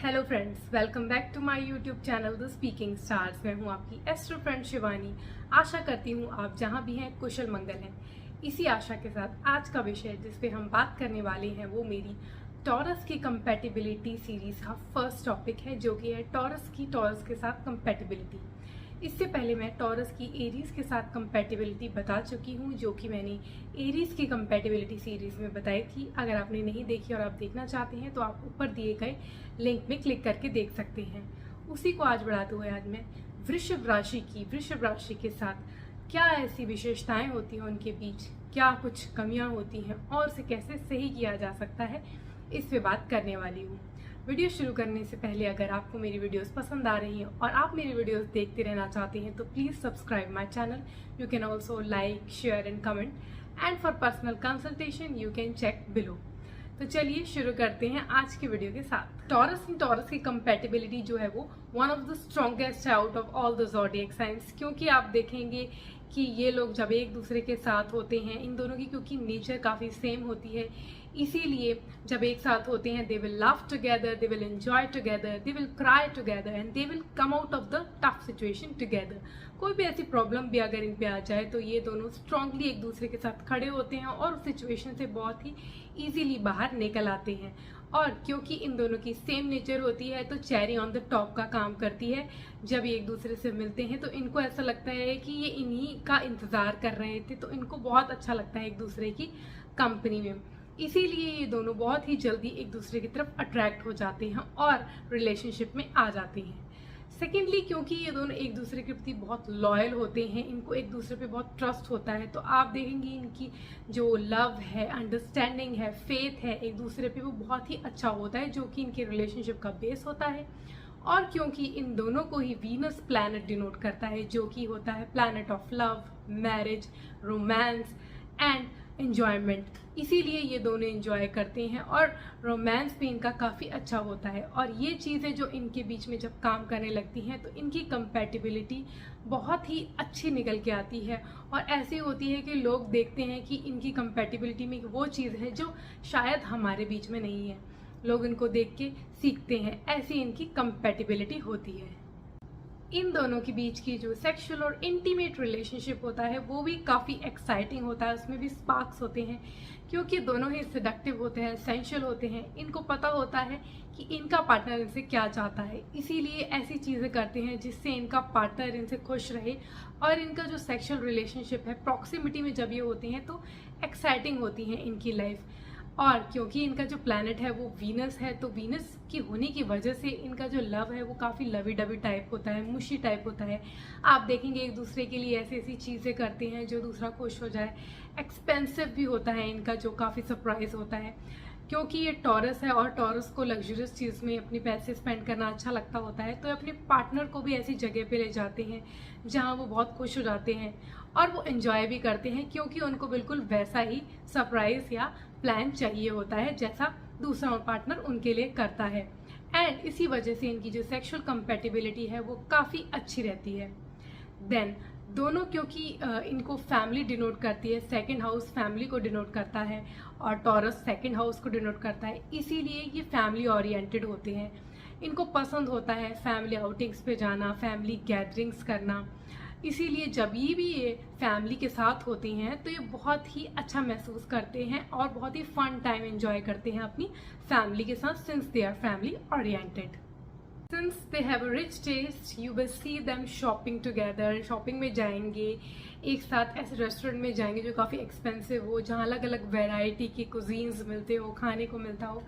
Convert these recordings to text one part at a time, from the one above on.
Hello friends, welcome back to my YouTube channel the speaking stars. मैं हूं आपकी astro friend Shivani. आशा करती हूं आप जहां भी हैं कुशल मंगल हैं। इसी आशा के साथ आज का विषय जिस पे हम बात करने वाले हैं वो मेरी टॉरस की कंपैटिबिलिटी सीरीज का फर्स्ट टॉपिक है, जो कि है टॉरस के साथ कंपैटिबिलिटी। इससे पहले मैं टॉरस की एरीज के साथ कंपैटिबिलिटी बता चुकी हूँ, जो कि मैंने एरीज की कंपैटिबिलिटी सीरीज में बताई थी। अगर आपने नहीं देखी और आप देखना चाहते हैं तो आप ऊपर दिए गए लिंक में क्लिक करके देख सकते हैं। उसी को आज बढ़ाते हुए आज मैं वृषभ राशि के साथ क्या ऐसी विशेषताएं होती हैं, उनके बीच क्या कुछ कमियां होती हैं और उसे कैसे सही किया जा सकता है, इस पे बात करने वाली हूँ। वीडियो शुरू करने से पहले अगर आपको मेरी वीडियोस पसंद आ रही हैं और आप मेरी वीडियोस देखते रहना चाहते हैं तो please subscribe my channel. You can also like, share and comment, and for personal consultation you can check below. तो चलिए शुरू करते हैं आज की वीडियो के साथ। टॉरस की कंपैटिबिलिटी जो है वो वन ऑफ द स्ट्रॉन्गेस्ट है out of all the zodiac science, क्योंकि आप देखेंगे कि ये लोग जब एक दूसरे के साथ होते हैं, इन दोनों की क्योंकि नेचर काफ़ी सेम होती है, इसीलिए जब एक साथ होते हैं they will laugh together, they will enjoy together, they will cry together and they will come out of the tough situation together. कोई भी ऐसी प्रॉब्लम भी अगर इन पे आ जाए तो ये दोनों स्ट्रांगली एक दूसरे के साथ खड़े होते हैं और उस सिचुएशन से बहुत ही इजीली बाहर निकल आते हैं। और क्योंकि इन दोनों की सेम नेचर होती है तो चेरी ऑन द टॉप का काम करती है। जब ये एक दूसरे से मिलते हैं तो इनको ऐसा लगता है कि ये इन्हीं का इंतजार कर रहे थे, तो इनको बहुत अच्छा लगता है एक दूसरे की कंपनी में। इसीलिए ये दोनों बहुत ही जल्दी एक दूसरे की तरफ अट्रैक्ट हो जाते हैं और रिलेशनशिप में आ जाते हैं। सेकेंडली, क्योंकि ये दोनों एक दूसरे के प्रति बहुत लॉयल होते हैं, इनको एक दूसरे पे बहुत ट्रस्ट होता है, तो आप देखेंगे इनकी जो लव है, अंडरस्टैंडिंग है, फेथ है एक दूसरे पे, वो बहुत ही अच्छा होता है, जो कि इनके रिलेशनशिप का बेस होता है। और क्योंकि इन दोनों को ही वीनस प्लैनेट डिनोट करता है, जो कि होता है planet of love, marriage, romance and enjoyment, इसीलिए ये दोनों एंजॉय करते हैं और रोमांस भी इनका काफ़ी अच्छा होता है। और ये चीज़ें जो इनके बीच में जब काम करने लगती हैं तो इनकी कंपैटिबिलिटी बहुत ही अच्छी निकल के आती है, और ऐसी होती है कि लोग देखते हैं कि इनकी कंपैटिबिलिटी में वो चीज़ है जो शायद हमारे बीच में नहीं है, लोग इनको देख के सीखते हैं, ऐसी इनकी कंपैटिबिलिटी होती है। इन दोनों के बीच की जो सेक्सुअल और इंटीमेट रिलेशनशिप होता है वो भी काफ़ी एक्साइटिंग होता है, उसमें भी स्पार्क्स होते हैं, क्योंकि दोनों ही सेडक्टिव होते हैं, सेंशुअल होते हैं। इनको पता होता है कि इनका पार्टनर इनसे क्या चाहता है, इसीलिए ऐसी चीज़ें करते हैं जिससे इनका पार्टनर इनसे खुश रहे। और इनका जो सेक्सुअल रिलेशनशिप है, प्रॉक्सिमिटी में जब ये होते हैं तो एक्साइटिंग होती है इनकी लाइफ। और क्योंकि इनका जो प्लैनेट है वो वीनस है, तो वीनस की होने की वजह से इनका जो लव है वो काफ़ी लवी डवी टाइप होता है, मुशी टाइप होता है। आप देखेंगे एक दूसरे के लिए ऐसी ऐसी चीज़ें करते हैं जो दूसरा खुश हो जाए। एक्सपेंसिव भी होता है इनका, जो काफ़ी सरप्राइज होता है, क्योंकि ये टॉरस है और टॉरस को लग्जरियस चीज़ में अपनी पैसे स्पेंड करना अच्छा लगता होता है, तो अपने पार्टनर को भी ऐसी जगह पे ले जाते हैं जहाँ वो बहुत खुश हो जाते हैं और वो एंजॉय भी करते हैं, क्योंकि उनको बिल्कुल वैसा ही सरप्राइज या प्लान चाहिए होता है जैसा दूसरा पार्टनर उनके लिए करता है। एंड इसी वजह से इनकी जो सेक्सुअल कंपैटिबिलिटी है वो काफ़ी अच्छी रहती है। देन दोनों, क्योंकि इनको फैमिली डिनोट करती है, सेकंड हाउस फैमिली को डिनोट करता है और टॉरस सेकंड हाउस को डिनोट करता है, इसीलिए ये फैमिली ओरिएंटेड होते हैं। इनको पसंद होता है फैमिली आउटिंग्स पे जाना, फैमिली गैदरिंग्स करना, इसीलिए जब भी ये फैमिली के साथ होते हैं तो ये बहुत ही अच्छा महसूस करते हैं और बहुत ही फन टाइम एंजॉय करते हैं अपनी फैमिली के साथ, since they are family oriented. Since they have a rich taste, you will see them shopping together. Shopping में जाएंगे एक साथ, ऐसे रेस्टोरेंट में जाएंगे जो काफ़ी एक्सपेंसिव हो, जहाँ अलग अलग वैरायटी की कुजीन्स मिलते हो, खाने को मिलता हो,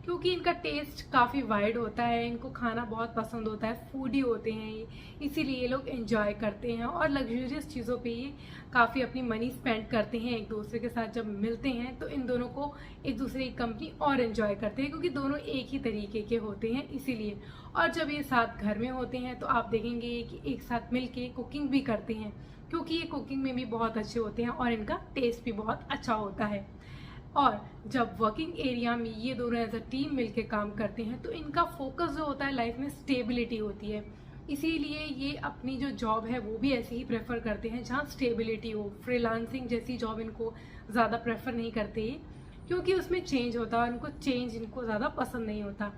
क्योंकि इनका टेस्ट काफ़ी वाइड होता है, इनको खाना बहुत पसंद होता है, फूडी होते हैं ये, इसीलिए ये लोग एंजॉय करते हैं और लग्जरियस चीज़ों पे ये काफ़ी अपनी मनी स्पेंड करते हैं। एक दूसरे के साथ जब मिलते हैं तो इन दोनों को एक दूसरे की कंपनी और एंजॉय करते हैं, क्योंकि दोनों एक ही तरीके के होते हैं इसीलिए। और जब ये साथ घर में होते हैं तो आप देखेंगे कि एक साथ मिल के कुकिंग भी करते हैं, क्योंकि ये कुकिंग में भी बहुत अच्छे होते हैं और इनका टेस्ट भी बहुत अच्छा होता है। और जब वर्किंग एरिया में ये दोनों एज अ टीम मिलके काम करते हैं तो इनका फोकस जो होता है लाइफ में स्टेबिलिटी होती है, इसीलिए ये अपनी जो जॉब है वो भी ऐसे ही प्रेफर करते हैं जहाँ स्टेबिलिटी हो। फ्रीलांसिंग जैसी जॉब इनको ज़्यादा प्रेफर नहीं करते ये, क्योंकि उसमें चेंज होता है और इनको ज़्यादा पसंद नहीं होता।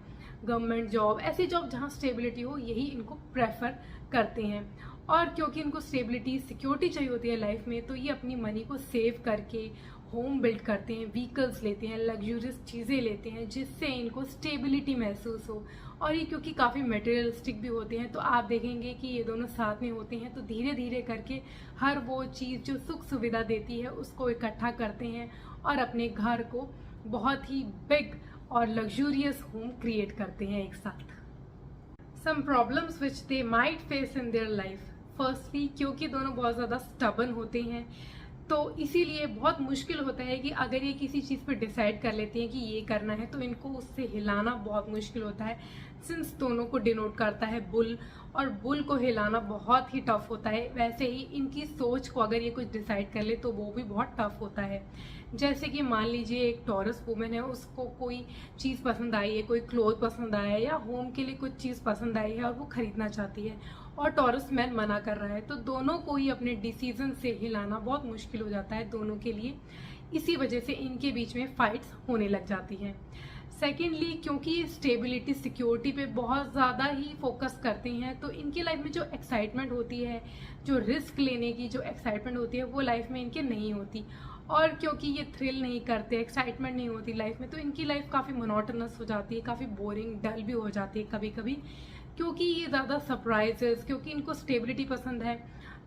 गवर्नमेंट जॉब, ऐसी जॉब जहाँ स्टेबिलिटी हो, यही इनको प्रेफर करते हैं। और क्योंकि इनको स्टेबिलिटी, सिक्योरिटी चाहिए होती है लाइफ में, तो ये अपनी मनी को सेव करके होम बिल्ड करते हैं, व्हीकल्स लेते हैं, लग्जूरियस चीज़ें लेते हैं, जिससे इनको स्टेबिलिटी महसूस हो। और ये क्योंकि काफ़ी मटेरियलिस्टिक भी होते हैं, तो आप देखेंगे कि ये दोनों साथ में होते हैं, तो धीरे धीरे करके हर वो चीज़ जो सुख सुविधा देती है उसको इकट्ठा करते हैं और अपने घर को बहुत ही बिग और लग्जूरियस होम क्रिएट करते हैं एक साथ। Some problems which they might face in their life. Firstly, क्योंकि दोनों बहुत ज़्यादा स्टबन होते हैं, तो इसीलिए बहुत मुश्किल होता है कि अगर ये किसी चीज़ पर डिसाइड कर लेते हैं कि ये करना है, तो इनको उससे हिलाना बहुत मुश्किल होता है। सिंस दोनों को डिनोट करता है बुल, और बुल को हिलाना बहुत ही टफ होता है। वैसे ही इनकी सोच को अगर ये कुछ डिसाइड कर ले तो वो भी बहुत टफ होता है। जैसे कि मान लीजिए एक टॉरस वुमेन है, उसको कोई चीज़ पसंद आई है, कोई क्लोथ पसंद आया है या होम के लिए कुछ चीज़ पसंद आई है और वो खरीदना चाहती है, और टॉरस मैन मना कर रहा है, तो दोनों को ही अपने डिसीजन से हिलाना बहुत मुश्किल हो जाता है दोनों के लिए। इसी वजह से इनके बीच में फाइट्स होने लग जाती हैं। सेकेंडली, क्योंकि ये स्टेबिलिटी, सिक्योरिटी पे बहुत ज़्यादा ही फोकस करते हैं, तो इनकी लाइफ में जो एक्साइटमेंट होती है, जो रिस्क लेने की जो एक्साइटमेंट होती है, वो लाइफ में इनके नहीं होती। और क्योंकि ये थ्रिल नहीं करते, एक्साइटमेंट नहीं होती लाइफ में, तो इनकी लाइफ काफ़ी मोनोटोनस हो जाती है, काफ़ी बोरिंग, डल भी हो जाती है कभी कभी। क्योंकि ये ज़्यादा सरप्राइजेस, क्योंकि इनको स्टेबिलिटी पसंद है,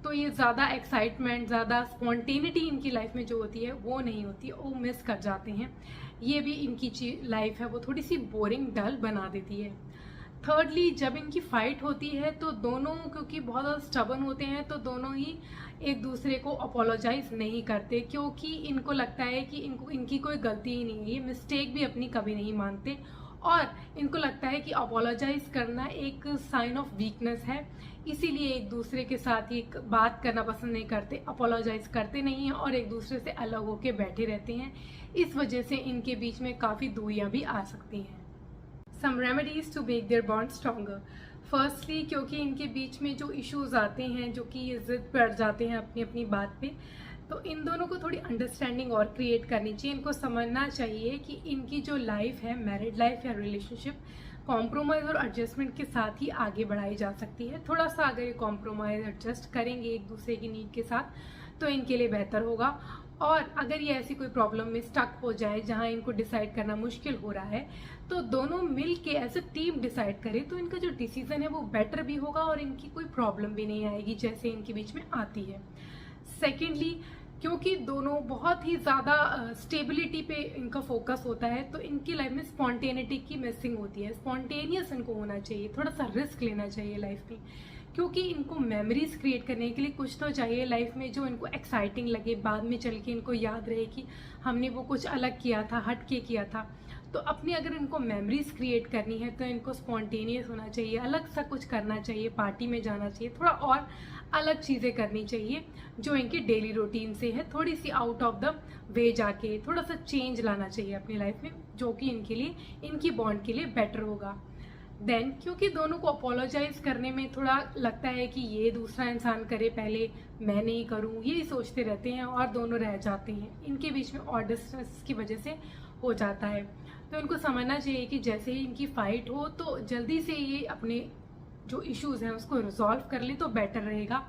तो ये ज़्यादा एक्साइटमेंट, ज़्यादा स्पॉन्टेनिटी इनकी लाइफ में जो होती है वो नहीं होती, वो मिस कर जाते हैं। ये भी इनकी लाइफ है वो थोड़ी सी बोरिंग, डल बना देती है। थर्डली, जब इनकी फाइट होती है तो दोनों, क्योंकि बहुत ज़्यादा स्टबन होते हैं, तो दोनों ही एक दूसरे को अपोलोजाइज नहीं करते, क्योंकि इनको लगता है कि इनकी कोई गलती ही नहीं है, ये मिस्टेक भी अपनी कभी नहीं मानते, और इनको लगता है कि अपोलोजाइज करना एक साइन ऑफ वीकनेस है। इसीलिए एक दूसरे के साथ ये बात करना पसंद नहीं करते, अपोलोजाइज करते नहीं हैं और एक दूसरे से अलग होके बैठे रहते हैं। इस वजह से इनके बीच में काफ़ी दूरियां भी आ सकती हैं। Some remedies to make their bond stronger. Firstly, क्योंकि इनके बीच में जो इश्यूज आते हैं, जो कि ये जिद पड़ जाते हैं अपनी अपनी बात पे, तो इन दोनों को थोड़ी अंडरस्टैंडिंग और क्रिएट करनी चाहिए। इनको समझना चाहिए कि इनकी जो लाइफ है, मैरिड लाइफ या रिलेशनशिप, कॉम्प्रोमाइज़ और एडजस्टमेंट के साथ ही आगे बढ़ाई जा सकती है। थोड़ा सा अगर ये कॉम्प्रोमाइज़, एडजस्ट करेंगे एक दूसरे की नीड के साथ, तो इनके लिए बेहतर होगा। और अगर ये ऐसी कोई प्रॉब्लम में स्टक हो जाए जहाँ इनको डिसाइड करना मुश्किल हो रहा है, तो दोनों मिल के एज ए टीम डिसाइड करें, तो इनका जो डिसीजन है वो बेटर भी होगा और इनकी कोई प्रॉब्लम भी नहीं आएगी जैसे इनके बीच में आती है। सेकेंडली, क्योंकि दोनों बहुत ही ज़्यादा स्टेबिलिटी पे इनका फोकस होता है, तो इनकी लाइफ में स्पॉन्टेनिटी की मिसिंग होती है। स्पॉन्टेनियस इनको होना चाहिए, थोड़ा सा रिस्क लेना चाहिए लाइफ में, क्योंकि इनको मेमोरीज क्रिएट करने के लिए कुछ तो चाहिए लाइफ में जो इनको एक्साइटिंग लगे, बाद में चल के इनको याद रहे कि हमने वो कुछ अलग किया था, हट के किया था। तो अपनी अगर इनको मेमोरीज क्रिएट करनी है तो इनको स्पॉन्टेनियस होना चाहिए, अलग सा कुछ करना चाहिए, पार्टी में जाना चाहिए, थोड़ा और अलग चीज़ें करनी चाहिए जो इनके डेली रूटीन से है, थोड़ी सी आउट ऑफ द वे जाके थोड़ा सा चेंज लाना चाहिए अपनी लाइफ में, जो कि इनके लिए, इनकी बॉन्ड के लिए बेटर होगा। देन, क्योंकि दोनों को अपोलोजाइज करने में थोड़ा लगता है कि ये दूसरा इंसान करे पहले, मैं नहीं करूँ, यही सोचते रहते हैं और दोनों रह जाते हैं, इनके बीच में और डिस्टेंस की वजह से हो जाता है। तो इनको समझना चाहिए कि जैसे ही इनकी फाइट हो तो जल्दी से ये अपने जो इश्यूज हैं उसको रिजॉल्व कर ले तो बेटर रहेगा।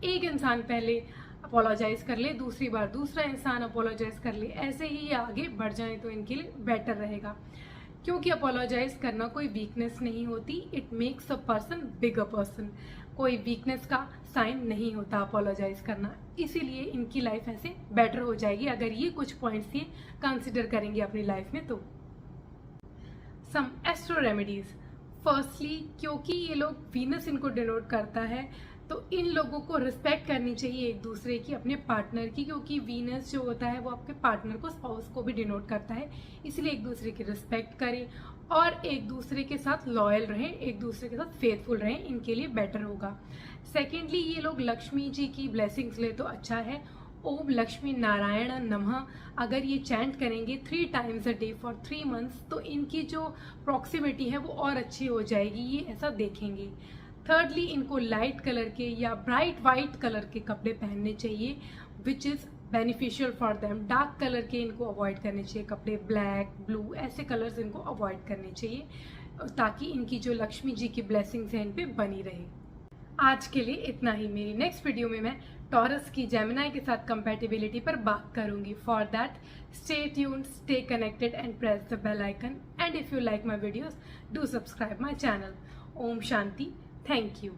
एक इंसान पहले अपोलोजाइज कर ले, दूसरी बार दूसरा इंसान अपोलोजाइज कर ले, ऐसे ही ये आगे बढ़ जाए तो इनके लिए बेटर रहेगा। क्योंकि अपोलोजाइज करना कोई वीकनेस नहीं होती, it makes a person bigger person. कोई वीकनेस का साइन नहीं होता अपोलोजाइज करना, इसीलिए इनकी लाइफ ऐसे बेटर हो जाएगी अगर ये कुछ पॉइंट्स ये कंसिडर करेंगे अपनी लाइफ में। तो सम एस्ट्रो रेमेडीज। फर्स्टली, क्योंकि ये लोग वीनस इनको डिनोट करता है, तो इन लोगों को रिस्पेक्ट करनी चाहिए एक दूसरे की, अपने पार्टनर की, क्योंकि वीनस जो होता है वो आपके पार्टनर को, स्पाउस को भी डिनोट करता है। इसलिए एक दूसरे की रिस्पेक्ट करें और एक दूसरे के साथ लॉयल रहें, एक दूसरे के साथ फेथफुल रहें, इनके लिए बेटर होगा। सेकेंडली, ये लोग लक्ष्मी जी की ब्लेसिंग्स ले तो अच्छा है। ओम लक्ष्मी नारायण नमः अगर ये चैंट करेंगे 3 times a day for 3 months, तो इनकी जो प्रॉक्सिमिटी है वो और अच्छी हो जाएगी, ये ऐसा देखेंगे। थर्डली, इनको लाइट कलर के या ब्राइट वाइट कलर के कपड़े पहनने चाहिए, which is beneficial for them. Dark colour के इनको अवॉइड करने चाहिए कपड़े, ब्लैक, ब्लू, ऐसे कलर्स इनको अवॉइड करने चाहिए। ताकि इनकी जो लक्ष्मी जी की ब्लेसिंग्स हैं इन पे बनी रहे। आज के लिए इतना ही। मेरी नेक्स्ट वीडियो में मैं टॉरस की जेमिनी के साथ कंपैटिबिलिटी पर बात करूंगी। For that stay tuned, stay connected and press the bell icon, and if you like my videos do subscribe my channel. ओम शांति। Thank you.